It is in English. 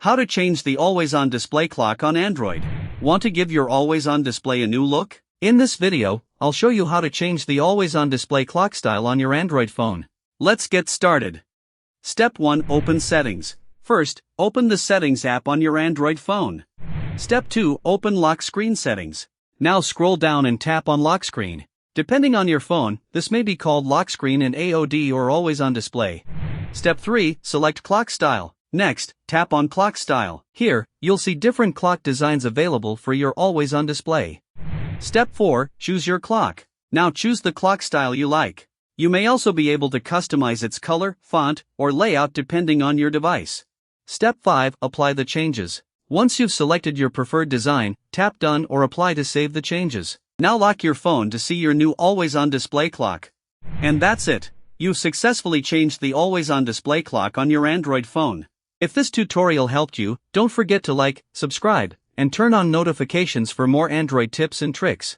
How to change the always-on display clock on Android. Want to give your always-on display a new look? In this video, I'll show you how to change the always-on display clock style on your Android phone. Let's get started. Step 1. Open Settings. First, open the Settings app on your Android phone. Step 2. Open Lock Screen Settings. Now scroll down and tap on Lock Screen. Depending on your phone, this may be called Lock Screen in AOD or Always On Display. Step 3. Select Clock Style. Next, tap on Clock Style. Here, you'll see different clock designs available for your Always On Display. Step 4. Choose your clock. Now choose the clock style you like. You may also be able to customize its color, font, or layout depending on your device. Step 5. Apply the changes. Once you've selected your preferred design, tap Done or Apply to save the changes. Now lock your phone to see your new always-on display clock. And that's it. You've successfully changed the always-on display clock on your Android phone. If this tutorial helped you, don't forget to like, subscribe, and turn on notifications for more Android tips and tricks.